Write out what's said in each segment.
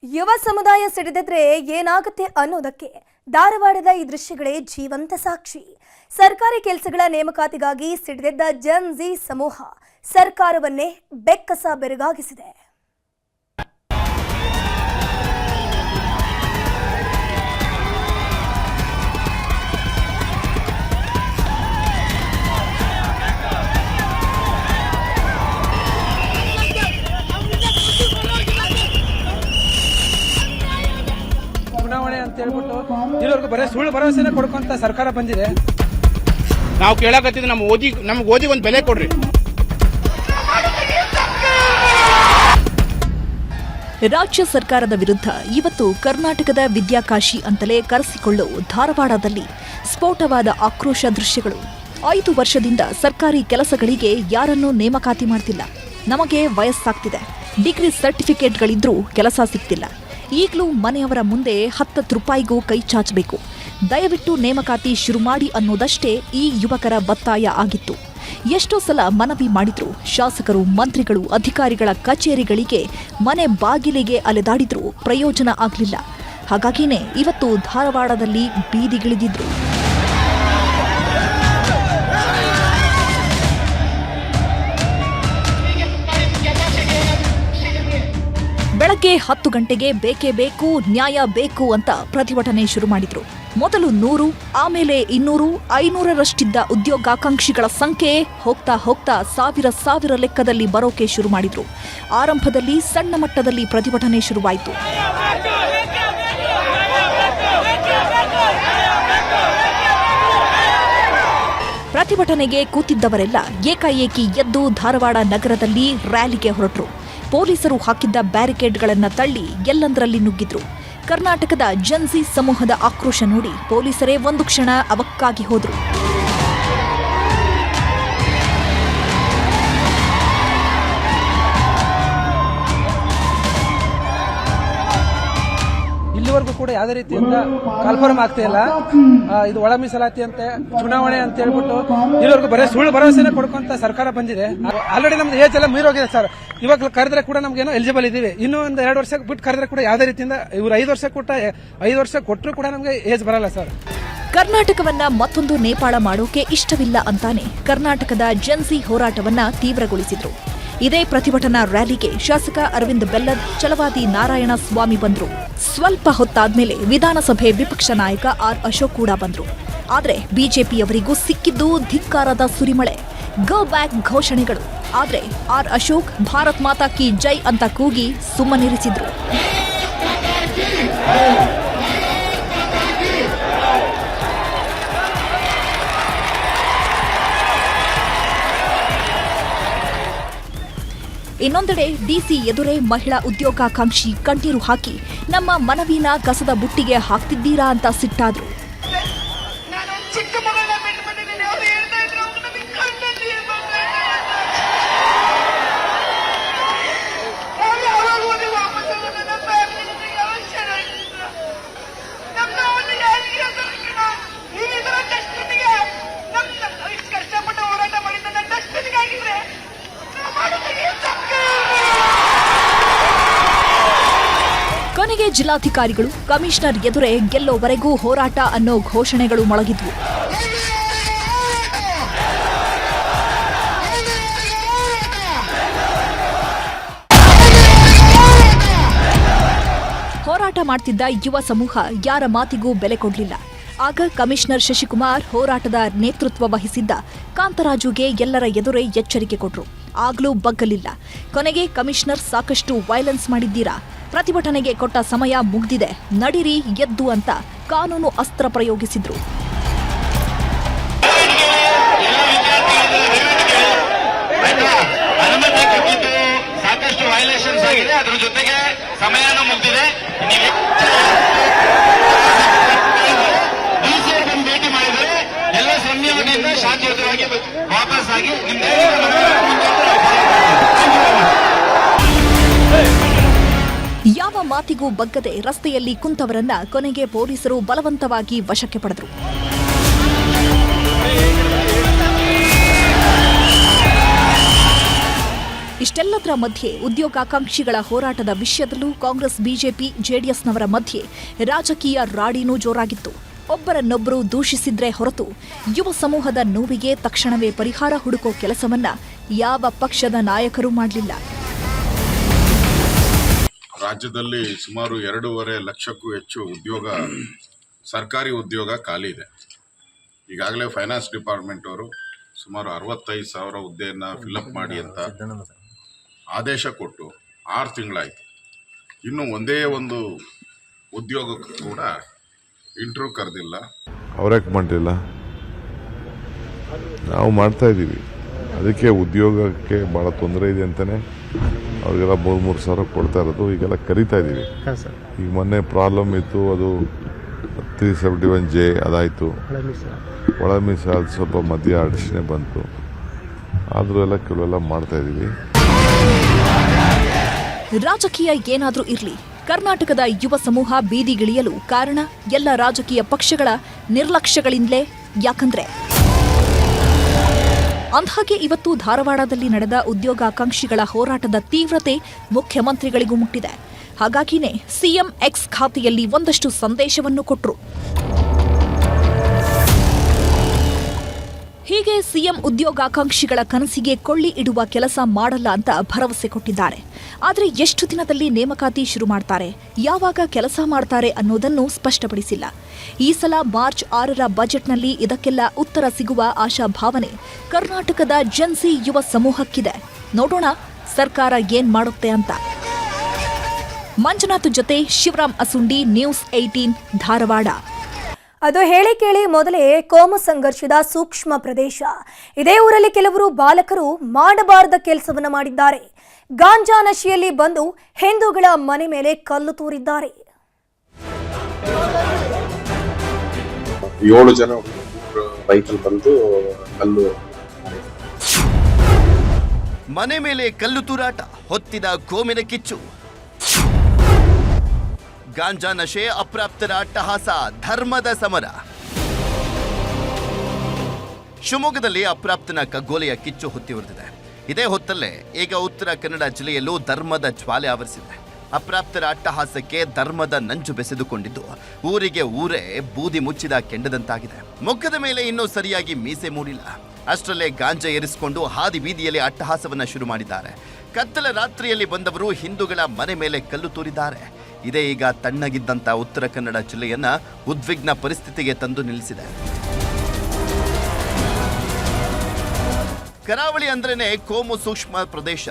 ಯುವ ಸಮುದಾಯ ಸಿಡಿದಿದ್ರೆ ಏನಾಗುತ್ತೆ ಅನ್ನೋದಕ್ಕೆ ಧಾರವಾಡದ ಈ ದೃಶ್ಯಗಳೇ ಜೀವಂತ ಸಾಕ್ಷಿ. ಸರ್ಕಾರಿ ಕೆಲಸಗಳ ನೇಮಕಾತಿಗಾಗಿ ಸಿಡಿದಿದ್ದ ಜನ್ ಝಿ ಸಮೂಹ ಸರ್ಕಾರವನ್ನೇ ಬೆಕ್ಕಸ ಬೆರಗಾಗಿಸಿದೆ. ಚುನಾವಣೆ ಅಂತ ಹೇಳ್ಬಿಟ್ಟು ಇರೋರ್ಗು ಬರೀ ಸುಳ್ಳು ಭರವಸೆನೇ ಕೊಡ್ಕೊಂತ ಸರ್ಕಾರ ಬಂದಿದೆ. ನಾವು ಕೇಳಕತ್ತಿದ್ದು ನಮ್ಗೆ ಓದಿ ಒಂದು ಬೆಲೆ ಕೊಡ್ರಿ. ರಾಜ್ಯ ಸರ್ಕಾರದ ವಿರುದ್ಧ ಇವತ್ತು ಕರ್ನಾಟಕದ ವಿದ್ಯಾಕಾಶಿ ಅಂತಲೇ ಕರೆಸಿಕೊಳ್ಳೋ ಧಾರವಾಡದಲ್ಲಿ ಸ್ಫೋಟವಾದ ಆಕ್ರೋಶ ದೃಶ್ಯಗಳು. 5 ವರ್ಷದಿಂದ ಸರ್ಕಾರಿ ಕೆಲಸಗಳಿಗೆ ಯಾರನ್ನೂ ನೇಮಕಾತಿ ಮಾಡ್ತಿಲ್ಲ. ನಮಗೆ ವಯಸ್ಸಾಗ್ತಿದೆ, ಡಿಗ್ರಿ ಸರ್ಟಿಫಿಕೇಟ್ಗಳಿದ್ರೂ ಕೆಲಸ ಸಿಗ್ತಿಲ್ಲ. ಈಗಲೂ ಮನೆಯವರ ಮುಂದೆ 10 ರೂಪಾಯಿಗೂ ಕೈ ಚಾಚಬೇಕು. ದಯವಿಟ್ಟು ನೇಮಕಾತಿ ಶುರು ಮಾಡಿ ಅನ್ನೋದಷ್ಟೇ ಈ ಯುವಕರ ಒತ್ತಾಯ ಆಗಿತ್ತು. ಎಷ್ಟೋ ಸಲ ಮನವಿ ಮಾಡಿದ್ರು. ಶಾಸಕರು, ಮಂತ್ರಿಗಳು, ಅಧಿಕಾರಿಗಳ ಕಚೇರಿಗಳಿಗೆ ಮನೆ ಬಾಗಿಲಿಗೆ ಅಲೆದಾಡಿದ್ರೂ ಪ್ರಯೋಜನ ಆಗಲಿಲ್ಲ. ಹಾಗಾಗಿನೇ ಇವತ್ತು ಧಾರವಾಡದಲ್ಲಿ ಬೀದಿಗಿಳಿದಿದ್ರು. ಬೆಳಗ್ಗೆ 10 ಗಂಟೆಗೆ ಬೇಕೇ ಬೇಕು, ನ್ಯಾಯ ಬೇಕು ಅಂತ ಪ್ರತಿಭಟನೆ ಶುರು ಮಾಡಿದ್ರು. ಮೊದಲು 100, ಆಮೇಲೆ 200, 500ರಷ್ಟಿದ್ದ ಉದ್ಯೋಗಾಕಾಂಕ್ಷಿಗಳ ಸಂಖ್ಯೆ ಹೋಗ್ತಾ ಹೋಗ್ತಾ ಸಾವಿರ ಲೆಕ್ಕದಲ್ಲಿ ಬರೋಕೆ ಶುರು ಮಾಡಿದ್ರು. ಆರಂಭದಲ್ಲಿ ಸಣ್ಣ ಮಟ್ಟದಲ್ಲಿ ಪ್ರತಿಭಟನೆ ಶುರುವಾಯಿತು. ಪ್ರತಿಭಟನೆಗೆ ಕೂತಿದ್ದವರೆಲ್ಲ ಏಕಾಏಕಿ ಎದ್ದು ಧಾರವಾಡ ನಗರದಲ್ಲಿ ರ್ಯಾಲಿಗೆ ಹೊರಟರು. ಪೊಲೀಸರು ಹಾಕಿದ್ದ ಬ್ಯಾರಿಕೇಡ್ಗಳನ್ನು ತಳ್ಳಿ ಎಲ್ಲಂದರಲ್ಲಿ ನುಗ್ಗಿದ್ರು. ಕರ್ನಾಟಕದ ಜನ್ ಝಿ ಸಮೂಹದ ಆಕ್ರೋಶ ನೋಡಿ ಪೊಲೀಸರೇ ಒಂದು ಕ್ಷಣ ಅವಕ್ಕಾಗಿ ಹೋದ್ರು. ಇಲ್ಲಿವರೆಗೂ ಕೂಡ ಯಾವುದೇ ರೀತಿಯಿಂದ ಕನ್ಫರ್ಮ್ ಆಗ್ತಾ ಇಲ್ಲ. ಇದು ಒಳ ಮೀಸಲಾತಿ ಅಂತ ಚುನಾವಣೆ ಅಂತ ಹೇಳ್ಬಿಟ್ಟು ಇರೋರ್ಗು ಬರೀ ಸುಳ್ಳು ಭರವಸೆನೇ ಕೊಡ್ಕೊಂತ ಸರ್ಕಾರ ಬಂದಿದೆ. ಆಲ್ರೆಡಿ ನಮ್ದು ಏಜ್ ಎಲ್ಲ ಮೀರೋಗಿದೆ ಸರ್. ಇವಾಗ ಕರೆದ್ರೆ ಕೂಡ ನಮ್ಗೇನೋ ಎಲಿಜಿಬಲ್ ಇದೀವಿ. ಇನ್ನೂ ಒಂದು 2 ವರ್ಷ ಬಿಟ್ಟು ಕರೆದ್ರೆ ಕೂಡ ಯಾವುದೇ ರೀತಿಯಿಂದ ಇವ್ರು 5 ವರ್ಷ ಕೊಟ್ಟರು ಕೂಡ ನಮ್ಗೆ ಏಜ್ ಬರಲ್ಲ ಸರ್. ಕರ್ನಾಟಕವನ್ನ ಮತ್ತೊಂದು ನೇಪಾಳ ಮಾಡೋಕೆ ಇಷ್ಟವಿಲ್ಲ ಅಂತಾನೆ ಕರ್ನಾಟಕದ ಜನ್ ಝಿ ಹೋರಾಟವನ್ನ ತೀವ್ರಗೊಳಿಸಿದ್ರು. ಇದೇ ಪ್ರತಿಭಟನಾ ರ್ಯಾಲಿಗೆ ಶಾಸಕ ಅರವಿಂದ್ ಬೆಲ್ಲದ್, ಛಲವಾದಿ ನಾರಾಯಣ ಸ್ವಾಮಿ ಬಂದ್ರು. ಸ್ವಲ್ಪ ಹೊತ್ತಾದ್ಮೇಲೆ ವಿಧಾನಸಭೆ ವಿಪಕ್ಷ ನಾಯಕ ಆರ್ ಅಶೋಕ್ ಕೂಡ ಬಂದ್ರು. ಆದ್ರೆ ಬಿಜೆಪಿಯವರಿಗೂ ಸಿಕ್ಕಿದ್ದು ಧಿಕ್ಕಾರದ ಸುರಿಮಳೆ, ಗೋ ಬ್ಯಾಕ್ ಘೋಷಣೆಗಳು. ಆದ್ರೆ ಆರ್ ಅಶೋಕ್ ಭಾರತ್ ಮಾತಾ ಕಿ ಜೈ ಅಂತ ಕೂಗಿ ಸುಮ್ಮನಿರಿಸಿದ್ರು. ಇನ್ನೊಂದೆಡೆ ಡಿಸಿ ಎದುರೇ ಮಹಿಳಾ ಉದ್ಯೋಗಾಕಾಂಕ್ಷಿ ಕಣ್ಣೀರು ಹಾಕಿ ನಮ್ಮ ಮನವಿನ ಕಸದ ಬುಟ್ಟಿಗೆ ಹಾಕ್ತಿದ್ದೀರಾ ಅಂತ ಸಿಟ್ಟಾದ್ರು. ಕೊನೆಗೆ ಜಿಲ್ಲಾಧಿಕಾರಿಗಳು, ಕಮಿಷನರ್ ಎದುರೇ ಗೆಲ್ಲೋವರೆಗೂ ಹೋರಾಟ ಅನ್ನೋ ಘೋಷಣೆಗಳು ಮೊಳಗಿದ್ವು. ಹೋರಾಟ ಮಾಡ್ತಿದ್ದ ಯುವ ಸಮೂಹ ಯಾರ ಮಾತಿಗೂ ಬೆಲೆ ಕೊಡಲಿಲ್ಲ. ಆಗ ಕಮಿಷನರ್ ಶಶಿಕುಮಾರ್ ಹೋರಾಟದ ನೇತೃತ್ವ ವಹಿಸಿದ್ದ ಕಾಂತರಾಜುಗೆ ಎಲ್ಲರ ಎದುರೇ ಎಚ್ಚರಿಕೆ ಕೊಟ್ರು. ಆಗ್ಲೂ ಬಗ್ಗಲಿಲ್ಲ. ಕೊನೆಗೆ ಕಮಿಷನರ್ ಸಾಕಷ್ಟು ವೈಲೆನ್ಸ್ ಮಾಡಿದ್ದೀರಾ, ಪ್ರತಿಭಟನೆಗೆ ಕೊಟ್ಟ ಸಮಯ ಮುಗ್ದಿದೆ, ನಡಿರಿ ಎದ್ದು ಅಂತ ಕಾನೂನು ಅಸ್ತ್ರ ಪ್ರಯೋಗಿಸಿದ್ರು. ಸಾಕಷ್ಟು ವೈಲೇಷನ್ಸ್ ಆಗಿದೆ, ಅದರ ಜೊತೆಗೆ ಸಮಯನೂ ಮುಗ್ದಿದೆ. ಭೇಟಿ ಮಾಡಿದರೆ ಎಲ್ಲ ಸಂಯಮದಿಂದ ಶಾಂತಿಯುತವಾಗಿ ವಾಪಸ್ ಆಗಿ ಯಾವ ಮಾತಿಗೂ ಬಗ್ಗದೆ ರಸ್ತೆಯಲ್ಲಿ ಕುಂತವರನ್ನ ಕೊನೆಗೆ ಪೊಲೀಸರು ಬಲವಂತವಾಗಿ ವಶಕ್ಕೆ ಪಡೆದರು. ಇಷ್ಟೆಲ್ಲದರ ಮಧ್ಯೆ ಉದ್ಯೋಗಾಕಾಂಕ್ಷಿಗಳ ಹೋರಾಟದ ವಿಷಯದಲ್ಲೂ ಕಾಂಗ್ರೆಸ್ ಬಿಜೆಪಿ ಜೆಡಿಎಸ್ನವರ ಮಧ್ಯೆ ರಾಜಕೀಯ ರಾಡಿನೂ ಜೋರಾಗಿತ್ತು. ಒಬ್ಬರನ್ನೊಬ್ಬರು ದೂಷಿಸಿದ್ರೆ ಹೊರತು ಯುವ ಸಮೂಹದ ನೋವಿಗೆ ತಕ್ಷಣವೇ ಪರಿಹಾರ ಹುಡುಕೋ ಕೆಲಸವನ್ನ ಯಾವ ಪಕ್ಷದ ನಾಯಕರೂ ಮಾಡಲಿಲ್ಲ. ರಾಜ್ಯದಲ್ಲಿ ಸುಮಾರು 2.5 ಲಕ್ಷಕ್ಕೂ ಹೆಚ್ಚು ಸರ್ಕಾರಿ ಉದ್ಯೋಗ ಖಾಲಿ ಇದೆ. ಈಗಾಗಲೇ ಫೈನಾನ್ಸ್ ಡಿಪಾರ್ಟ್ಮೆಂಟ್ ಅವರು ಸುಮಾರು 65,000 ಹುದ್ದೆಯನ್ನು ಫಿಲ್ಅಪ್ ಮಾಡಿ ಅಂತ ಆದೇಶ ಕೊಟ್ಟು 6 ತಿಂಗಳಾಯಿತು. ಇನ್ನು ಒಂದೇ ಒಂದು ಉದ್ಯೋಗಕ್ಕೂ ಕೂಡ ಇಂಟರ್ವ್ಯೂ ಕರೆದಿಲ್ಲ. ಅವ್ರ್ಯಾಕೆ ಮಾಡಲಿಲ್ಲ? ನಾವು ಮಾಡ್ತಾ ಇದ್ದೀವಿ. ಅದಕ್ಕೆ ಉದ್ಯೋಗಕ್ಕೆ ಭಾಳ ತೊಂದರೆ ಇದೆ ಅಂತಲೇ ಅವ್ರಿಗೆಲ್ಲ 3 ಸಾವಿರ ಕೊಡ್ತಾ ಇರೋದು. ಈಗೆಲ್ಲ ಕರಿತಾ ಇದ್ದೀವಿ. ಈಗ ಮೊನ್ನೆ ಪ್ರಾಬ್ಲಮ್ ಇತ್ತು, ಅದು 371J ಅದಾಯಿತು. ಒಳ ಮೀಸಲಾತಿ ಸ್ವಲ್ಪ ಮಧ್ಯ ಅಡಚಣೆ ಬಂತು. ಆದರೂ ಎಲ್ಲ ಕೆಲವೆಲ್ಲ ಮಾಡ್ತಾ ಇದ್ದೀವಿ. ರಾಜಕೀಯ ಏನಾದರೂ ಇರಲಿ, ಕರ್ನಾಟಕದ ಯುವ ಸಮೂಹ ಬೀದಿಗಿಳಿಯಲು ಕಾರಣ ಎಲ್ಲ ರಾಜಕೀಯ ಪಕ್ಷಗಳ ನಿರ್ಲಕ್ಷ್ಯಗಳಿಂದಲೇ. ಯಾಕಂದ್ರೆ ಅಂದ್ಹಾಗೆ ಇವತ್ತು ಧಾರವಾಡದಲ್ಲಿ ನಡೆದ ಉದ್ಯೋಗಾಕಾಂಕ್ಷಿಗಳ ಹೋರಾಟದ ತೀವ್ರತೆ ಮುಖ್ಯಮಂತ್ರಿಗಳಿಗೂ ಮುಟ್ಟಿದೆ. ಹಾಗಾಗಿನೇ ಸಿಎಂ ಎಕ್ಸ್ ಖಾತೆಯಲ್ಲಿ ಒಂದಷ್ಟು ಸಂದೇಶವನ್ನು ಕೊಟ್ಟರು. ಹೀಗೆ ಸಿಎಂ ಉದ್ಯೋಗಾಕಾಂಕ್ಷಿಗಳ ಕನಸಿಗೆ ಕೊಳ್ಳಿ ಇಡುವ ಕೆಲಸ ಮಾಡಲ್ಲ ಅಂತ ಭರವಸೆ ಕೊಟ್ಟಿದ್ದಾರೆ. ಆದರೆ ಎಷ್ಟು ದಿನದಲ್ಲಿ ನೇಮಕಾತಿ ಶುರು ಮಾಡ್ತಾರೆ, ಯಾವಾಗ ಕೆಲಸ ಮಾಡ್ತಾರೆ ಅನ್ನೋದನ್ನು ಸ್ಪಷ್ಟಪಡಿಸಿಲ್ಲ. ಈ ಸಲ ಮಾರ್ಚ್ 6ರ ಬಜೆಟ್ನಲ್ಲಿ ಇದಕ್ಕೆಲ್ಲ ಉತ್ತರ ಸಿಗುವ ಆಶಾಭಾವನೆ ಕರ್ನಾಟಕದ ಜೆನ್ಸಿ ಯುವ ಸಮೂಹಕ್ಕಿದೆ. ನೋಡೋಣ ಸರ್ಕಾರ ಏನ್ ಮಾಡುತ್ತೆ ಅಂತ. ಮಂಜುನಾಥ್ ಜೊತೆ ಶಿವರಾಮ್ ಅಸುಂಡಿ, ನ್ಯೂಸ್ 18 ಧಾರವಾಡ. ಅದು ಹೇಳಿ ಕೇಳಿ ಮೊದಲೇ ಕೋಮು ಸಂಘರ್ಷದ ಸೂಕ್ಷ್ಮ ಪ್ರದೇಶ. ಇದೇ ಊರಲ್ಲಿ ಕೆಲವರು ಬಾಲಕರು ಮಾಡಬಾರದ ಕೆಲಸವನ್ನು ಮಾಡಿದ್ದಾರೆ. ಗಾಂಜಾ ನಶೆಯಲ್ಲಿ ಬಂದು ಹಿಂದೂಗಳ ಮನೆ ಮೇಲೆ ಕಲ್ಲು ತೂರಿದ್ದಾರೆ. 7 ಜನ ಬೈಕಲ್ಲಿ ಬಂದು ಕಲ್ಲು ಮನೆ ಮೇಲೆ ಕಲ್ಲು ತೂರಾಟ, ಹೊತ್ತಿದ ಗೋಮಿನ ಕಿಚ್ಚು. ಗಾಂಜಾ ನಶೆ, ಅಪ್ರಾಪ್ತರ ಅಟ್ಟಹಾಸ, ಧರ್ಮದ ಸಮರ. ಶಿವಮೊಗ್ಗದಲ್ಲಿ ಅಪ್ರಾಪ್ತನ ಕಗ್ಗೋಲೆಯ ಕಿಚ್ಚು ಹೊತ್ತಿ ಉರಿದಿದೆ. ಇದೇ ಹೊತ್ತಲ್ಲೇ ಈಗ ಉತ್ತರ ಕನ್ನಡ ಜಿಲ್ಲೆಯಲ್ಲೂ ಧರ್ಮದ ಜ್ವಾಲೆ ಆವರಿಸಿದೆ. ಅಪ್ರಾಪ್ತರ ಅಟ್ಟಹಾಸಕ್ಕೆ ಧರ್ಮದ ನಂಜು ಬೆಸೆದುಕೊಂಡಿದ್ದು ಊರಿಗೆ ಊರೇ ಬೂದಿ ಮುಚ್ಚಿದ ಕೆಂಡದಂತಾಗಿದೆ. ಮುಖದ ಮೇಲೆ ಇನ್ನೂ ಸರಿಯಾಗಿ ಮೀಸೆ ಮೂಡಿಲ್ಲ. ಅಷ್ಟರಲ್ಲೇ ಗಾಂಜಾ ಏರಿಸಿಕೊಂಡು ಹಾದಿ ಬೀದಿಯಲ್ಲಿ ಅಟ್ಟಹಾಸವನ್ನ ಶುರು ಮಾಡಿದ್ದಾರೆ. ಕತ್ತಲ ರಾತ್ರಿಯಲ್ಲಿ ಬಂದವರು ಹಿಂದೂಗಳ ಮನೆ ಮೇಲೆ ಕಲ್ಲು ತೂರಿದ್ದಾರೆ. ಇದೇ ಈಗ ತಣ್ಣಗಿದ್ದಂಥ ಉತ್ತರ ಕನ್ನಡ ಜಿಲ್ಲೆಯನ್ನ ಉದ್ವಿಗ್ನ ಪರಿಸ್ಥಿತಿಗೆ ತಂದು ನಿಲ್ಲಿಸಿದೆ. ಕರಾವಳಿ ಅಂದ್ರೇನೆ ಕೋಮು ಸೂಕ್ಷ್ಮ ಪ್ರದೇಶ.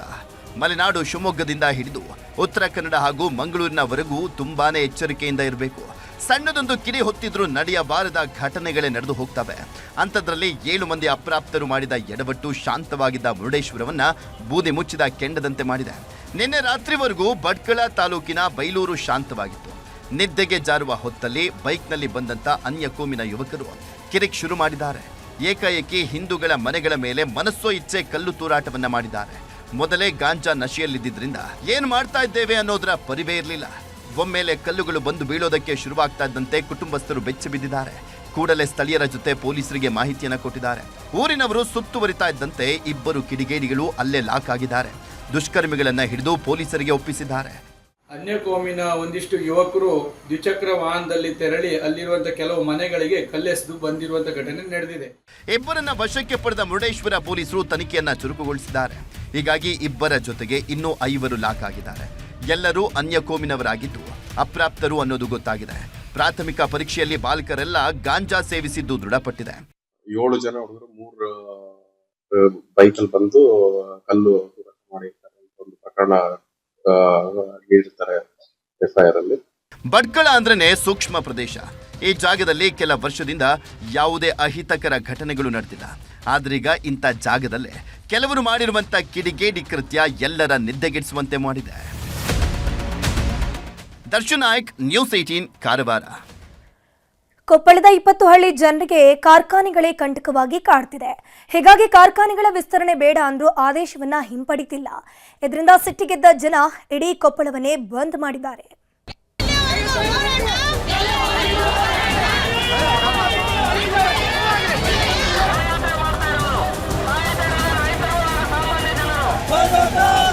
ಮಲೆನಾಡು ಶಿವಮೊಗ್ಗದಿಂದ ಹಿಡಿದು ಉತ್ತರ ಕನ್ನಡ ಹಾಗೂ ಮಂಗಳೂರಿನವರೆಗೂ ತುಂಬಾನೇ ಎಚ್ಚರಿಕೆಯಿಂದ ಇರಬೇಕು. ಸಣ್ಣದೊಂದು ಕಿಡಿ ಹೊತ್ತಿದ್ರೂ ನಡೆಯಬಾರದ ಘಟನೆಗಳೇ ನಡೆದು ಹೋಗ್ತವೆ. ಅಂಥದ್ರಲ್ಲಿ 7 ಮಂದಿ ಅಪ್ರಾಪ್ತರು ಮಾಡಿದ ಎಡವಟ್ಟು ಶಾಂತವಾಗಿದ್ದ ಮುರುಡೇಶ್ವರವನ್ನ ಬೂದಿ ಮುಚ್ಚಿದ ಕೆಂಡದಂತೆ ಮಾಡಿದೆ. ನಿನ್ನೆ ರಾತ್ರಿವರೆಗೂ ಭಟ್ಕಳ ತಾಲೂಕಿನ ಬೈಲೂರು ಶಾಂತವಾಗಿತ್ತು. ನಿದ್ದೆಗೆ ಜಾರುವ ಹೊತ್ತಲ್ಲಿ ಬೈಕ್ನಲ್ಲಿ ಬಂದಂತ ಅನ್ಯ ಕೋಮಿನ ಯುವಕರು ಕಿರಿಕ್ ಶುರು ಮಾಡಿದ್ದಾರೆ. ಏಕಾಏಕಿ ಹಿಂದೂಗಳ ಮನೆಗಳ ಮೇಲೆ ಮನಸ್ಸೋ ಇಚ್ಛೆ ಕಲ್ಲು ತೂರಾಟವನ್ನ ಮಾಡಿದ್ದಾರೆ. ಮೊದಲೇ ಗಾಂಜಾ ನಶೆಯಲ್ಲಿದ್ದರಿಂದ ಏನ್ ಮಾಡ್ತಾ ಇದ್ದೇವೆ ಅನ್ನೋದರ ಪರಿವೇ ಇರಲಿಲ್ಲ. ಒಮ್ಮೆಲೆ ಕಲ್ಲುಗಳು ಬಂದು ಬೀಳೋದಕ್ಕೆ ಶುರುವಾಗ್ತಾ ಇದ್ದಂತೆ ಕುಟುಂಬಸ್ಥರು ಬೆಚ್ಚಿ ಬಿದ್ದಿದ್ದಾರೆ. ಕೂಡಲೇ ಸ್ಥಳೀಯರ ಜೊತೆ ಪೊಲೀಸರಿಗೆ ಮಾಹಿತಿಯನ್ನು ಕೊಟ್ಟಿದ್ದಾರೆ. ಊರಿನವರು ಸುತ್ತುವರಿತಾ ಇದ್ದಂತೆ 2 ಕಿಡಿಗೇಡಿಗಳು ಅಲ್ಲೇ ಲಾಕ್ ಆಗಿದ್ದಾರೆ. ದುಷ್ಕರ್ಮಿಗಳನ್ನ ಹಿಡಿದು ಪೊಲೀಸರಿಗೆ ಒಪ್ಪಿಸಿದ್ದಾರೆ. ಅನ್ಯ ಕೋಮಿನ ಒಂದಿಷ್ಟು ಯುವಕರು ದ್ವಿಚಕ್ರ ವಾಹನದಲ್ಲಿ ತೆರಳಿ ಅಲ್ಲಿರುವಂತಹ ಕೆಲವು ಮನೆಗಳಿಗೆ ಕಲ್ಲೆಸೆದು ಬಂದಿರುವಂತಹ ಘಟನೆ ನಡೆದಿದೆ. ಇಬ್ಬರನ್ನ ವಶಕ್ಕೆ ಪಡೆದ ಮುರುಡೇಶ್ವರ ಪೊಲೀಸರು ತನಿಖೆಯನ್ನ ಚುರುಕುಗೊಳಿಸಿದ್ದಾರೆ. ಹೀಗಾಗಿ ಇಬ್ಬರ ಜೊತೆಗೆ ಇನ್ನೂ 5 ಲಾಕ್ ಆಗಿದ್ದಾರೆ. ಎಲ್ಲರೂ ಅನ್ಯ ಕೋಮಿನವರಾಗಿದ್ದು ಅಪ್ರಾಪ್ತರು ಅನ್ನೋದು ಗೊತ್ತಾಗಿದೆ. ಪ್ರಾಥಮಿಕ ಪರೀಕ್ಷೆಯಲ್ಲಿ ಬಾಲಕರೆಲ್ಲ ಗಾಂಜಾ ಸೇವಿಸಿದ್ದು ದೃಢಪಟ್ಟಿದೆ. 7 ಜನ ಹುಡುಗರು 3 ಬೈಕಲ್ಲಿ ಬಂದು ಕಲ್ಲು ಮಾಡಿರ್ತಾರೆ. ಒಂದು ಪ್ರಕರಣ ನೀಡಿರ್ತಾರೆ FIR ಅಲ್ಲಿ. ಭಟ್ಕಳ ಅಂದ್ರೇನೆ ಸೂಕ್ಷ್ಮ ಪ್ರದೇಶ. ಈ ಜಾಗದಲ್ಲಿ ಕೆಲ ವರ್ಷದಿಂದ ಯಾವುದೇ ಅಹಿತಕರ ಘಟನೆಗಳು ನಡೆದಿಲ್ಲ. ಆದ್ರೀಗ ಇಂಥ ಜಾಗದಲ್ಲೇ ಕೆಲವರು ಮಾಡಿರುವಂತ ಕಿಡಿಗೇಡಿ ಕೃತ್ಯ ಎಲ್ಲರ ನಿದ್ದೆಗೆಡಿಸುವಂತೆ ಮಾಡಿದೆ. ದರ್ಶನ್ ನಾಯ್ಕ್, ನ್ಯೂಸ್ 18 ಕಾರವಾರ. ಕೊಪ್ಪಳದ 20 ಹಳ್ಳಿ ಜನರಿಗೆ ಕಾರ್ಖಾನೆಗಳೇ ಕಂಟಕವಾಗಿ ಕಾಡ್ತಿದೆ. ಹೀಗಾಗಿ ಕಾರ್ಖಾನೆಗಳ ವಿಸ್ತರಣೆ ಬೇಡ ಅಂದ್ರೂ ಆದೇಶವನ್ನ ಹಿಂಪಡಿತಿಲ್ಲ. ಇದರಿಂದ ಸಿಟ್ಟಿಗೆದ್ದ ಜನ ಇಡೀ ಕೊಪ್ಪಳವನ್ನೇ ಬಂದ್ ಮಾಡಿದ್ದಾರೆ. Bye.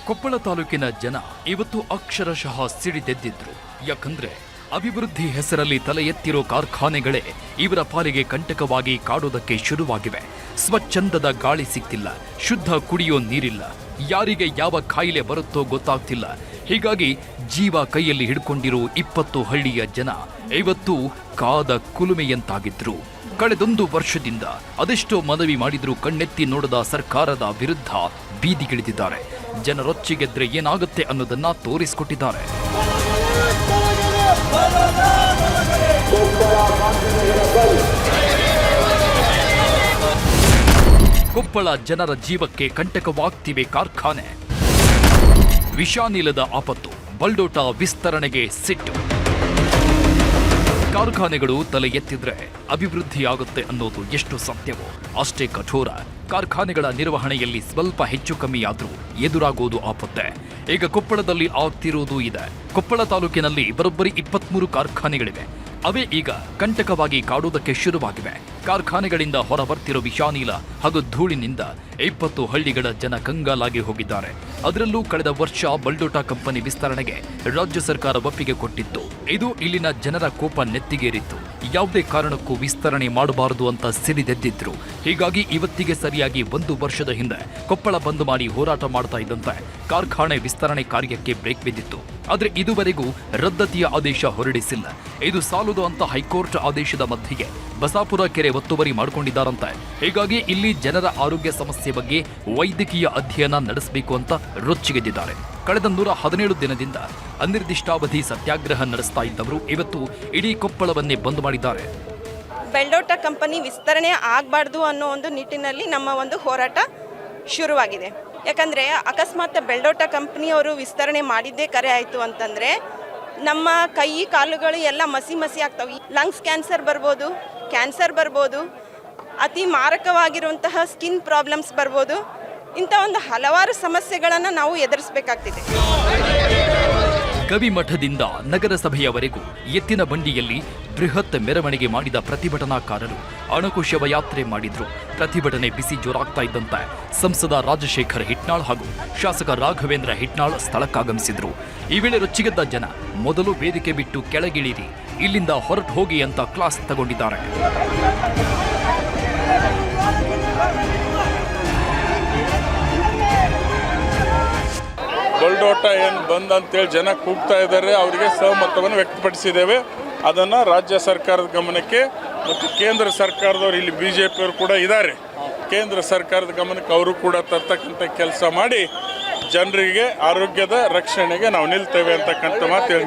ಕೊಪ್ಪಳ ತಾಲೂಕಿನ ಜನ ಇವತ್ತು ಅಕ್ಷರಶಃ ಸಿಡಿದೆದ್ದಿದ್ರು. ಯಾಕಂದ್ರೆ ಅಭಿವೃದ್ಧಿ ಹೆಸರಲ್ಲಿ ತಲೆ ಎತ್ತಿರೋ ಕಾರ್ಖಾನೆಗಳೇ ಇವರ ಪಾಲಿಗೆ ಕಂಟಕವಾಗಿ ಕಾಡೋದಕ್ಕೆ ಶುರುವಾಗಿವೆ. ಸ್ವಚ್ಛಂದದ ಗಾಳಿ ಸಿಗ್ತಿಲ್ಲ, ಶುದ್ಧ ಕುಡಿಯೋ ನೀರಿಲ್ಲ, ಯಾರಿಗೆ ಯಾವ ಕಾಯಿಲೆ ಬರುತ್ತೋ ಗೊತ್ತಾಗ್ತಿಲ್ಲ. ಹೀಗಾಗಿ ಜೀವ ಕೈಯಲ್ಲಿ ಹಿಡ್ಕೊಂಡಿರೋ 20 ಹಳ್ಳಿಯ ಜನ ಇವತ್ತು ಕಾದ ಕುಲುಮೆಯಂತಾಗಿದ್ರು. ಕಳೆದೊಂದು ವರ್ಷದಿಂದ ಅದೆಷ್ಟೋ ಮನವಿ ಮಾಡಿದ್ರೂ ಕಣ್ಣೆತ್ತಿ ನೋಡದ ಸರ್ಕಾರದ ವಿರುದ್ಧ ಬೀದಿಗಿಳಿದಿದ್ದಾರೆ. ಜನರೊಚ್ಚಿಗೆದ್ರೆ ಏನಾಗುತ್ತೆ ಅನ್ನೋದನ್ನ ತೋರಿಸಿಕೊಟ್ಟಿದ್ದಾರೆ. ಕೊಪ್ಪಳ ಜನರ ಜೀವಕ್ಕೆ ಕಂಟಕವಾಗ್ತಿವೆ ಕಾರ್ಖಾನೆ. ವಿಷಾನಿಲದ ಆಪತ್ತು, ಬಲ್ಡೋಟ ವಿಸ್ತರಣೆಗೆ ಸಿಟ್ಟು. ಕಾರ್ಖಾನೆಗಳು ತಲೆ ಎತ್ತಿದ್ರೆ ಅಭಿವೃದ್ಧಿಯಾಗುತ್ತೆ ಅನ್ನೋದು ಎಷ್ಟು ಸತ್ಯವೋ ಅಷ್ಟೇ ಕಠೋರ. ಕಾರ್ಖಾನೆಗಳ ನಿರ್ವಹಣೆಯಲ್ಲಿ ಸ್ವಲ್ಪ ಹೆಚ್ಚು ಕಮ್ಮಿಯಾದ್ರೂ ಎದುರಾಗೋದು ಆಪತ್ತೆ. ಈಗ ಕೊಪ್ಪಳದಲ್ಲಿ ಆಗ್ತಿರೋದು ಇದೆ. ಕೊಪ್ಪಳ ತಾಲೂಕಿನಲ್ಲಿ ಬರೋಬ್ಬರಿ 23 ಕಾರ್ಖಾನೆಗಳಿವೆ. ಅವೇ ಈಗ ಕಂಟಕವಾಗಿ ಕಾಡುವುದಕ್ಕೆ ಶುರುವಾಗಿವೆ. ಕಾರ್ಖಾನೆಗಳಿಂದ ಹೊರಬರ್ತಿರೋ ವಿಷಾನಿಲ ಹಾಗೂ ಧೂಳಿನಿಂದ 20 ಹಳ್ಳಿಗಳ ಜನ ಕಂಗಾಲಾಗಿ ಹೋಗಿದ್ದಾರೆ. ಅದರಲ್ಲೂ ಕಳೆದ ವರ್ಷ ಬಲ್ಡೋಟ ಕಂಪನಿ ವಿಸ್ತರಣೆಗೆ ರಾಜ್ಯ ಸರ್ಕಾರ ಒಪ್ಪಿಗೆ ಕೊಟ್ಟಿತ್ತು. ಇದು ಇಲ್ಲಿನ ಜನರ ಕೋಪ ನೆತ್ತಿಗೇರಿತ್ತು. ಯಾವುದೇ ಕಾರಣಕ್ಕೂ ವಿಸ್ತರಣೆ ಮಾಡಬಾರದು ಅಂತ ಸಿಡಿದೆದ್ದಿದ್ರು. ಹೀಗಾಗಿ ಇವತ್ತಿಗೆ ಸರಿಯಾಗಿ 1 ವರ್ಷದ ಹಿಂದೆ ಕೊಪ್ಪಳ ಬಂದ್ ಮಾಡಿ ಹೋರಾಟ ಮಾಡ್ತಾ ಇದ್ದಂತೆ ಕಾರ್ಖಾನೆ ವಿಸ್ತರಣೆ ಕಾರ್ಯಕ್ಕೆ ಬ್ರೇಕ್ ಬಿದ್ದಿತ್ತು. ಆದರೆ ಇದುವರೆಗೂ ರದ್ದತಿಯ ಆದೇಶ ಹೊರಡಿಸಿಲ್ಲ. ಇದು ಸಾಲದು ಅಂತ ಹೈಕೋರ್ಟ್ ಆದೇಶದ ಮಧ್ಯೆಗೆ ಬಸಾಪುರ ಕೆರೆ ಒತ್ತುವರಿ ಮಾಡಿಕೊಂಡಿದ್ದಾರಂತೆ. ಹೀಗಾಗಿ ಇಲ್ಲಿ ಜನರ ಆರೋಗ್ಯ ಸಮಸ್ಯೆ ಬಗ್ಗೆ ವೈದ್ಯಕೀಯ ಅಧ್ಯಯನ ನಡೆಸಬೇಕು ಅಂತ ರೊಚ್ಚಿಗೆದ್ದಿದ್ದಾರೆ. ಕಳೆದ 117 ದಿನದಿಂದ ಅನಿರ್ದಿಷ್ಟಾವಧಿ ಸತ್ಯಾಗ್ರಹ ನಡೆಸ್ತಾ ಇದ್ದವರು ಇವತ್ತು ಇಡೀ ಕೊಪ್ಪಳವನ್ನೇ ಬಂದ್ ಮಾಡಿದ್ದಾರೆ. ಬೆಲ್ಡೋಟ ಕಂಪನಿ ವಿಸ್ತರಣೆ ಆಗಬಾರ್ದು ಅನ್ನೋ ಒಂದು ನಿಟ್ಟಿನಲ್ಲಿ ನಮ್ಮ ಒಂದು ಹೋರಾಟ ಶುರುವಾಗಿದೆ. ಯಾಕಂದರೆ ಅಕಸ್ಮಾತ್ ಬೆಲ್ಡೋಟ ಕಂಪ್ನಿಯವರು ವಿಸ್ತರಣೆ ಮಾಡಿದ್ದೇ ಕರೆ ಆಯಿತು ಅಂತಂದರೆ ನಮ್ಮ ಕೈ ಕಾಲುಗಳು ಎಲ್ಲ ಮಸಿ ಆಗ್ತವೆ. ಲಂಗ್ಸ್ ಕ್ಯಾನ್ಸರ್ ಬರ್ಬೋದು, ಅತಿ ಮಾರಕವಾಗಿರುವಂತಹ ಸ್ಕಿನ್ ಪ್ರಾಬ್ಲಮ್ಸ್ ಬರ್ಬೋದು. ಇಂಥ ಒಂದು ಹಲವಾರು ಸಮಸ್ಯೆಗಳನ್ನು ನಾವು ಎದುರಿಸಬೇಕಾಗ್ತಿದೆ. ಕವಿಮಠದಿಂದ ನಗರಸಭೆಯವರೆಗೂ ಎತ್ತಿನ ಬಂಡಿಯಲ್ಲಿ ಬೃಹತ್ ಮೆರವಣಿಗೆ ಮಾಡಿದ ಪ್ರತಿಭಟನಾಕಾರರು ಅಣಕು ಶವಯಾತ್ರೆ ಮಾಡಿದ್ರು. ಪ್ರತಿಭಟನೆ ಬಿಸಿ ಜೋರಾಗ್ತಾ ಇದ್ದಂತೆ ಸಂಸದ ರಾಜಶೇಖರ್ ಹಿಟ್ನಾಳ್ ಹಾಗೂ ಶಾಸಕ ರಾಘವೇಂದ್ರ ಹಿಟ್ನಾಳ್ ಸ್ಥಳಕ್ಕಾಗಮಿಸಿದ್ರು. ಈ ವೇಳೆ ರೊಚ್ಚಿಗೆದ್ದ ಜನ ಮೊದಲು ವೇದಿಕೆ ಬಿಟ್ಟು ಕೆಳಗಿಳಿರಿ, ಇಲ್ಲಿಂದ ಹೊರಟು ಹೋಗಿ ಅಂತ ಕ್ಲಾಸ್ ತಗೊಂಡಿದ್ದಾರೆ. ಬಲ್ಡೋಟ ಏನು ಬಂದ್ ಅಂತೇಳಿ ಜನ ಕೂಗ್ತಾ ಇದ್ದಾರೆ. ಅವರಿಗೆ ಸಹಮತವನ್ನು ವ್ಯಕ್ತಪಡಿಸಿದ್ದೇವೆ. ಅದನ್ನು ರಾಜ್ಯ ಸರ್ಕಾರದ ಗಮನಕ್ಕೆ ಮತ್ತು ಕೇಂದ್ರ ಸರ್ಕಾರದವರು ಇಲ್ಲಿ BJP ಅವರು ಕೂಡ ಇದ್ದಾರೆ. ಕೇಂದ್ರ ಸರ್ಕಾರದ ಗಮನಕ್ಕೆ ಅವರು ಕೂಡ ತರ್ತಕ್ಕಂಥ ಕೆಲಸ ಮಾಡಿ ಜನರಿಗೆ ಆರೋಗ್ಯದ ರಕ್ಷಣೆಗೆ ನಾವು ನಿಲ್ತೇವೆ ಅಂತಕ್ಕಂಥ ಮಾತು ಹೇಳಿ.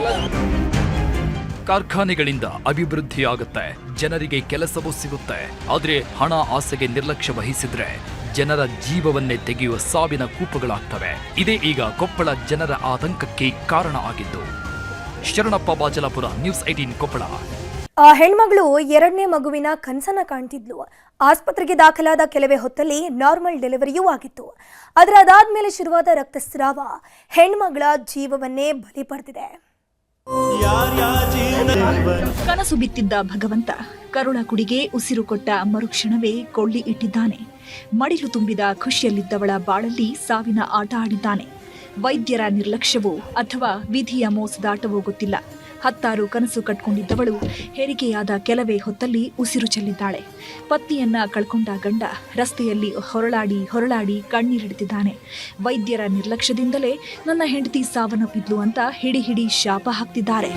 ಕಾರ್ಖಾನೆಗಳಿಂದ ಅಭಿವೃದ್ಧಿ ಆಗುತ್ತೆ, ಜನರಿಗೆ ಕೆಲಸವೂ ಸಿಗುತ್ತೆ. ಆದರೆ ಹಣ ಆಸೆಗೆ ನಿರ್ಲಕ್ಷ್ಯ ವಹಿಸಿದ್ರೆ ಜನರ ಜೀವವನ್ನೇ ತೆಗೆಯುವ ಸಾವಿನ ಕೂಪಗಳಾಗ್ತವೆ. ಇದೇ ಈಗ ಕೊಪ್ಪಳ ಜನರ ಆತಂಕಕ್ಕೆ ಕಾರಣ ಆಗಿದ್ದು. ಶರಣಪ್ಪ ಬಾಚಲಾಪುರ, ನ್ಯೂಸ್ 18 ಕೊಪ್ಪಳ. ಆ ಹೆಣ್ಮಗಳು 2ನೇ ಮಗುವಿನ ಕನಸನ್ನ ಕಾಣ್ತಿದ್ಲು. ಆಸ್ಪತ್ರೆಗೆ ದಾಖಲಾದ ಕೆಲವೇ ಹೊತ್ತಲ್ಲಿ ನಾರ್ಮಲ್ ಡೆಲಿವರಿಯೂ ಆಗಿತ್ತು. ಆದರೆ ಅದಾದ್ಮೇಲೆ ಶುರುವಾದ ರಕ್ತಸ್ರಾವ ಹೆಣ್ಮಗಳ ಜೀವವನ್ನೇ ಬಲಿ ಪಡೆದಿದೆ. ಕನಸು ಬಿತ್ತಿದ್ದ ಭಗವಂತ ಕರುಳ ಕುಡಿಗೆ ಉಸಿರು ಕೊಟ್ಟ ಮರುಕ್ಷಣವೇ ಕೊಳ್ಳಿ ಇಟ್ಟಿದ್ದಾನೆ. ಮಡಿಲು ತುಂಬಿದ ಖುಷಿಯಲ್ಲಿದ್ದವಳ ಬಾಳಲ್ಲಿ ಸಾವಿನ ಆಟ ಆಡಿದ್ದಾನೆ. ವೈದ್ಯರ ನಿರ್ಲಕ್ಷ್ಯವೋ ಅಥವಾ ವಿಧಿಯ ಮೋಸದಾಟವೋ ಗೊತ್ತಿಲ್ಲ. 10 ಕನಸು ಕಟ್ಕೊಂಡಿದ್ದವಳು ಹೆರಿಗೆಯಾದ ಕೆಲವೇ ಹೊತ್ತಲ್ಲಿ ಉಸಿರು ಚೆಲ್ಲಿದ್ದಾಳೆ. ಪತ್ನಿಯನ್ನ ಕಳ್ಕೊಂಡ ಗಂಡ ರಸ್ತೆಯಲ್ಲಿ ಹೊರಳಾಡಿ ಕಣ್ಣೀರಿಡ್ತಿದ್ದಾನೆ. ವೈದ್ಯರ ನಿರ್ಲಕ್ಷ್ಯದಿಂದಲೇ ನನ್ನ ಹೆಂಡತಿ ಸಾವನ್ನಪ್ಪಿದ್ಲು ಅಂತ ಹಿಡಿ ಶಾಪ ಹಾಕ್ತಿದ್ದಾರೆ.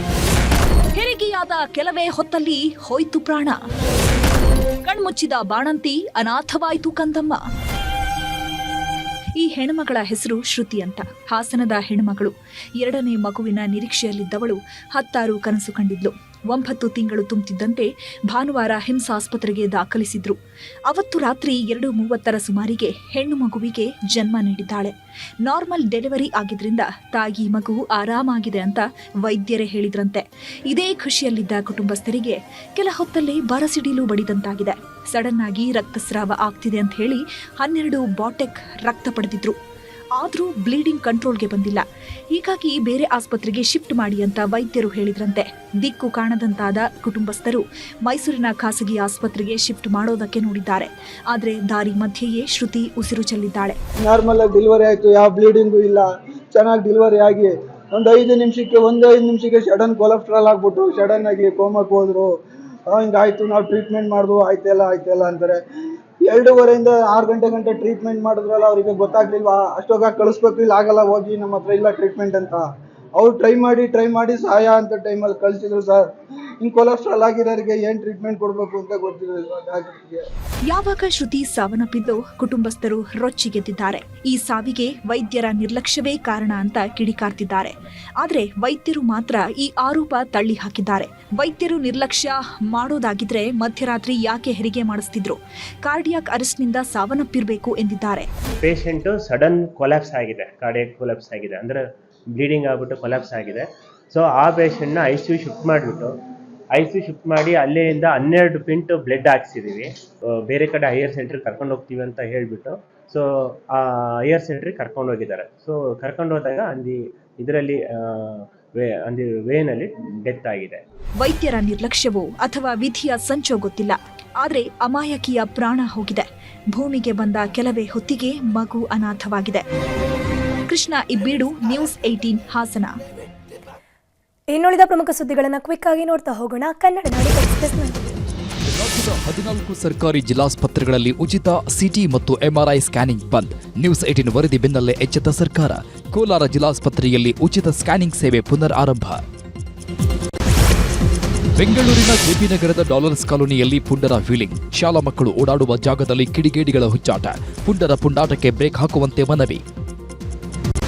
ಹೆರಿಗೆಯಾದ ಕೆಲವೇ ಹೊತ್ತಲ್ಲಿ ಹೋಯ್ತು ಪ್ರಾಣ. ಕಣ್ಮುಚ್ಚಿದ ಬಾಣಂತಿ ಅನಾಥವಾಯ್ತು ಕಂದಮ್ಮ. ಈ ಹೆಣ್ಮಗಳ ಹೆಸರು ಶ್ರುತಿ ಅಂತ. ಹಾಸನದ ಹೆಣ್ಮಗಳು. 2ನೇ ಮಗುವಿನ ನಿರೀಕ್ಷೆಯಲ್ಲಿದ್ದವಳು 10 ಕನಸು ಕಂಡಿದ್ಲು. 9 ತಿಂಗಳು ತುಂಬುತ್ತಿದ್ದಂತೆ ಭಾನುವಾರ ಹಿಮ್ಸ್ ಆಸ್ಪತ್ರೆಗೆ ದಾಖಲಿಸಿದ್ರು. ಅವತ್ತು ರಾತ್ರಿ 2:30 ಸುಮಾರಿಗೆ ಹೆಣ್ಣು ಮಗುವಿಗೆ ಜನ್ಮ ನೀಡಿದ್ದಾಳೆ. ನಾರ್ಮಲ್ ಡೆಲಿವರಿ ಆಗಿದ್ರಿಂದ ತಾಯಿ ಮಗು ಆರಾಮಾಗಿದೆ ಅಂತ ವೈದ್ಯರೇ ಹೇಳಿದ್ರಂತೆ. ಇದೇ ಖುಷಿಯಲ್ಲಿದ್ದ ಕುಟುಂಬಸ್ಥರಿಗೆ ಕೆಲ ಹೊತ್ತಲ್ಲೇ ಬರಸಿಡಿಲು ಬಡಿದಂತಾಗಿದೆ. ಸಡನ್ ಆಗಿ ರಕ್ತಸ್ರಾವ ಆಗ್ತಿದೆ ಅಂತ ಹೇಳಿ 12 ಬಾಟೆಕ್ ರಕ್ತ ಪಡೆದಿದ್ರು. ಆದರೂ ಬ್ಲೀಡಿಂಗ್ ಕಂಟ್ರೋಲ್ಗೆ ಬಂದಿಲ್ಲ. ಹೀಗಾಗಿ ಬೇರೆ ಆಸ್ಪತ್ರೆಗೆ ಶಿಫ್ಟ್ ಮಾಡಿ ಅಂತ ವೈದ್ಯರು ಹೇಳಿದ್ರಂತೆ. ದಿಕ್ಕು ಕಾಣದಂತಾದ ಕುಟುಂಬಸ್ಥರು ಮೈಸೂರಿನ ಖಾಸಗಿ ಆಸ್ಪತ್ರೆಗೆ ಶಿಫ್ಟ್ ಮಾಡೋದಕ್ಕೆ ನೋಡಿದ್ದಾರೆ. ಆದರೆ ದಾರಿ ಮಧ್ಯೆಯೇ ಶ್ರುತಿ ಉಸಿರು ಚೆಲ್ಲಿದ್ದಾಳೆ. ನಾರ್ಮಲ್ ಆಗಿ ಡೆಲಿವರಿ ಆಯಿತು, ಯಾವ ಬ್ಲೀಡಿಂಗು ಇಲ್ಲ, ಚೆನ್ನಾಗಿ ಡೆಲಿವರಿ ಆಗಿ ಒಂದು 5 ನಿಮಿಷಕ್ಕೆ ಸಡನ್ ಕೊಲೆಸ್ಟ್ರಾಲ್ ಆಗ್ಬಿಟ್ಟು ಸಡನ್ ಆಗಿ ಕೋಮಕ್ಕೆ ಹೋದ್ರು. ಹಿಂಗಾಯ್ತು, ನಾವು ಟ್ರೀಟ್ಮೆಂಟ್ ಮಾಡಿದ್ವು, ಆಯ್ತಲ್ಲ ಅಂತಾರೆ. 2:30 6 ಗಂಟೆ ಟ್ರೀಟ್ಮೆಂಟ್ ಮಾಡಿದ್ರಲ್ಲ, ಅವರಿಗೆ ಗೊತ್ತಾಗ್ಲಿಲ್ವಾ ಅಷ್ಟೊತ್ತಾಗ ಕಳಿಸ್ಬೇಕು, ಇಲ್ಲ ಆಗಲ್ಲ ಹೋಗಿ ನಮ್ಮ ಹತ್ರ ಇಲ್ಲ ಟ್ರೀಟ್ಮೆಂಟ್ ಅಂತ. ಅವ್ರು ಟ್ರೈ ಮಾಡಿ ಸಹಾಯ ಅಂತ ಟೈಮಲ್ಲಿ ಕಳಿಸಿದ್ರು ಸರ್. ಹಿಂಗೆ ಕೊಲೆಸ್ಟ್ರಾಲ್ ಆಗಿರೋರಿಗೆ ಏನು ಟ್ರೀಟ್ಮೆಂಟ್ ಕೊಡಬೇಕು ಅಂತ ಗೊತ್ತಿರಲಿಲ್ಲ ಡಾಕ್ಟರ್ಗೆ. ಯಾವಾಗ ಶ್ರುತಿ ಸಾವನ್ನಪ್ಪಿದ್ದು ಕುಟುಂಬಸ್ಥರು ರೊಚ್ಚಿಗೆದ್ದಿದ್ದಾರೆ. ಈ ಸಾವಿಗೆ ವೈದ್ಯರ ನಿರ್ಲಕ್ಷ್ಯವೇ ಕಾರಣ ಅಂತ ಕಿಡಿಕಾರ್ತಿದ್ದಾರೆ. ಆದರೆ ವೈದ್ಯರು ಮಾತ್ರ ಈ ಆರೋಪ ತಳ್ಳಿ ಹಾಕಿದ್ದಾರೆ. ವೈದ್ಯರು ನಿರ್ಲಕ್ಷ್ಯ ಮಾಡೋದಾಗಿದ್ರೆ ಮಧ್ಯರಾತ್ರಿ ಯಾಕೆ ಹೆರಿಗೆ ಮಾಡಿಸ್ತಿದ್ರು? ಕಾರ್ಡಿಯಾಕ್ ಅರೆಸ್ಟ್ನಿಂದ ಸಾವನ್ನಪ್ಪಿರಬೇಕು ಎಂದಿದ್ದಾರೆ. ಪೇಷಂಟ್ ಸಡನ್ ಕೊಲ್ಯಾಪ್ಸ್ ಆಗಿದೆ, ಕಾರ್ಡಿಯಾಕ್ ಕೊಲ್ಯಾಪ್ಸ್ ಆಗಿದೆ, ಅಂದ್ರೆ ಬ್ಲೀಡಿಂಗ್ ಆಗ್ಬಿಟ್ಟು ಕೊಲ್ಯಾಪ್ಸ್ ಆಗಿದೆ. ಸೊ ಆ ಪೇಷಂಟ್ನ ICU ಶಿಫ್ಟ್ ಮಾಡಿ ಅಲ್ಲಿಂದ 12 ಪಿಂಟ್ ಬ್ಲಡ್ ಹಾಕ್ಸಿದ್ದೀವಿ. ಬೇರೆ ಕಡೆ ಹೈಯರ್ ಸೆಂಟ್ರಿಗೆ ಕರ್ಕೊಂಡು ಹೋಗ್ತೀವಿ ಅಂತ ಹೇಳಿಬಿಟ್ಟು ಸೊ ಆ ಹೈಯರ್ ಸೆಂಟ್ರಿಗೆ ಕರ್ಕೊಂಡು ಹೋಗಿದ್ದಾರೆ. ಸೊ ಕರ್ಕೊಂಡು ಹೋದಾಗ ಇದರಲ್ಲಿ ವೇನಲ್ಲಿ ಡೆತ್ ಆಗಿದೆ. ವೈದ್ಯರ ನಿರ್ಲಕ್ಷ್ಯವೋ ಅಥವಾ ವಿಧಿಯ ಸಂಚೋ ಗೊತ್ತಿಲ್ಲ. ಆದರೆ ಅಮಾಯಕಿಯ ಪ್ರಾಣ ಹೋಗಿದೆ. ಭೂಮಿಗೆ ಬಂದ ಕೆಲವೇ ಹೊತ್ತಿಗೆ ಮಗು ಅನಾಥವಾಗಿದೆ. ಕೃಷ್ಣ ಇಬ್ಬೀಡು, ನ್ಯೂಸ್ 18 ಹಾಸನ. ಇನ್ನುಳಿದ ಪ್ರಮುಖ ಸುದ್ದಿಗಳನ್ನು ಕ್ವಿಕ್ ಆಗಿ ನೋಡ್ತಾ ಹೋಗೋಣ. ಕನ್ನಡ ನಾಡು ಎಕ್ಸ್‌ಪ್ರೆಸ್‌ನಲ್ಲಿ ರಾಜ್ಯದ 14 ಸರ್ಕಾರಿ ಜಿಲ್ಲಾಸ್ಪತ್ರೆಗಳಲ್ಲಿ ಉಚಿತ ಸಿಟಿ ಮತ್ತು MRI ಸ್ಕ್ಯಾನಿಂಗ್ ಬಂದ್. ನ್ಯೂಸ್ 18 ವರದಿ ಬೆನ್ನಲ್ಲೇ ಎಚ್ಚೆತ್ತ ಸರ್ಕಾರ. ಕೋಲಾರ ಜಿಲ್ಲಾಸ್ಪತ್ರೆಯಲ್ಲಿ ಉಚಿತ ಸ್ಕ್ಯಾನಿಂಗ್ ಸೇವೆ ಪುನರ್ ಆರಂಭ. ಬೆಂಗಳೂರಿನ ಜೆಪಿ ನಗರದ ಡಾಲರ್ಸ್ ಕಾಲೋನಿಯಲ್ಲಿ ಪುಂಡರ ವೀಲಿಂಗ್. ಶಾಲಾ ಮಕ್ಕಳು ಓಡಾಡುವ ಜಾಗದಲ್ಲಿ ಕಿಡಿಗೇಡಿಗಳ ಹುಚ್ಚಾಟ. ಪುಂಡರ ಪುಂಡಾಟಕ್ಕೆ ಬ್ರೇಕ್ ಹಾಕುವಂತೆ ಮನವಿ.